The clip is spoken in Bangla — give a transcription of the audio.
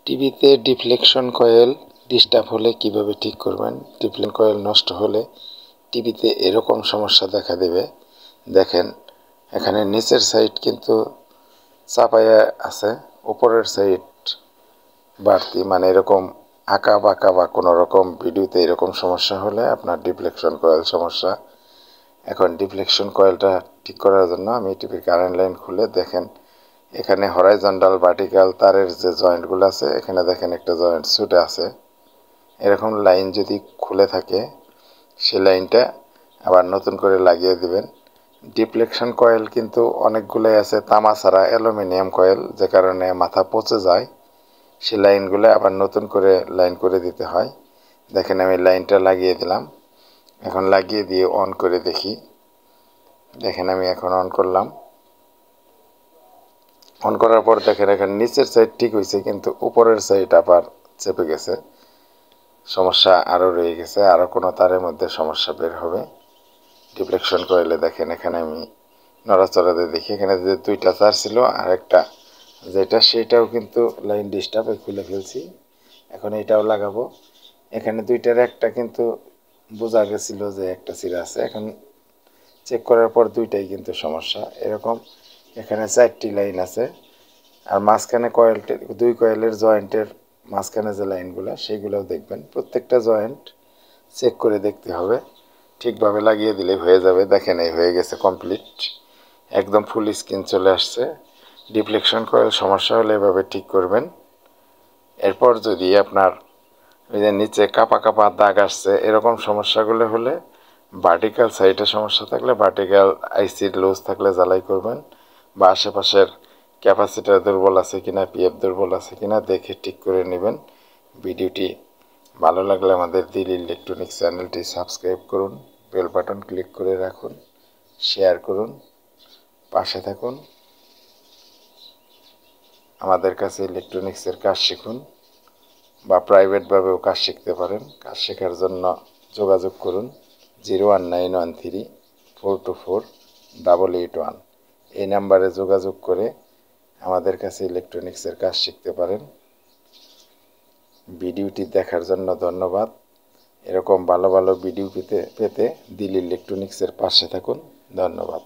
টিভিতে ডিফ্লেকশন কয়েল ডিস্টার্ব হলে কিভাবে ঠিক করবেন। ডিফ্লেকশন কয়েল নষ্ট হলে টিভিতে এরকম সমস্যা দেখা দেবে। দেখেন এখানে নিচের সাইড কিন্তু চাপায়া আছে, উপরের সাইড বাড়তি, মানে এরকম আঁকা বাঁকা বা কোনো রকম ভিডিওতে এরকম সমস্যা হলে আপনার ডিফ্লেকশন কয়েল সমস্যা। এখন ডিফ্লেকশন কয়েলটা ঠিক করার জন্য আমি টিভির কারেন্ট লাইন খুলে দেখেন এখানে হরাইজন্টাল ভার্টিক্যাল তারের যে জয়েন্টগুলো আছে, এখানে দেখেন একটা জয়েন্ট ছুটে আছে। এরকম লাইন যদি খুলে থাকে সেই লাইনটা আবার নতুন করে লাগিয়ে দিবেন। ডিফ্লেকশন কয়েল কিন্তু অনেকগুলোই আছে তামা ছাড়া অ্যালুমিনিয়াম কয়েল, যে কারণে মাথা পচে যায়। সেই লাইনগুলো আবার নতুন করে লাইন করে দিতে হয়। দেখেন আমি লাইনটা লাগিয়ে দিলাম, এখন লাগিয়ে দিয়ে অন করে দেখি। দেখেন আমি এখন অন করলাম। অন করার পর দেখেন এখানে নিচের সাইড ঠিক হয়েছে, কিন্তু উপরের সাইড আবার চেপে গেছে, সমস্যা আরও রয়ে গেছে, আরও কোনো তারের মধ্যে সমস্যা বের হবে। ডিফ্লেকশন কয়েলে দেখেন এখানে আমি নড়াচড়াতে দেখি এখানে যে দুইটা তার ছিল আর একটা যেটা সেটাও কিন্তু লাইন ডিস্টার্ব, খুলে ফেলছি। এখন এটাও লাগাবো। এখানে দুইটার একটা কিন্তু বোঝা গেছিল যে একটা ছিঁড়া আছে, এখন চেক করার পর দুইটাই কিন্তু সমস্যা। এরকম এখানে 4টি লাইন আছে, আর মাঝখানে কয়েলটি দুই কয়েলের জয়েন্টের মাঝখানে যে লাইনগুলো সেইগুলোও দেখবেন। প্রত্যেকটা জয়েন্ট চেক করে দেখতে হবে, ঠিকভাবে লাগিয়ে দিলে হয়ে যাবে। দেখেন এই হয়ে গেছে কমপ্লিট, একদম ফুল স্ক্রিন চলে আসছে। ডিফ্লেকশন কয়েল সমস্যা হলে এভাবে ঠিক করবেন। এরপর যদি আপনার ওই যে নিচে কাপা কাপা দাগ আসছে এরকম সমস্যাগুলো হলে, ভার্টিক্যাল সাইডে সমস্যা থাকলে ভার্টিক্যাল আইসির লুজ থাকলে জ্বালাই করবেন, বা আশেপাশের ক্যাপাসিটার দুর্বল আছে কিনা, পিএফ দুর্বল আছে কিনা দেখে ঠিক করে নেবেন। ভিডিওটি ভালো লাগলে আমাদের দিল ইলেকট্রনিক্স চ্যানেলটি সাবস্ক্রাইব করুন, বেল বাটন ক্লিক করে রাখুন, শেয়ার করুন, পাশে থাকুন। আমাদের কাছে ইলেকট্রনিক্সের কাজ শিখুন, বা প্রাইভেটভাবেও কাজ শিখতে পারেন। কাজ শেখার জন্য যোগাযোগ করুন 01913424881। এই নাম্বারে যোগাযোগ করে আমাদের কাছে ইলেকট্রনিক্সের কাজ শিখতে পারেন। ভিডিওটি দেখার জন্য ধন্যবাদ। এরকম ভালো ভালো ভিডিও পেতে দিল ইলেকট্রনিক্সের পাশে থাকুন। ধন্যবাদ।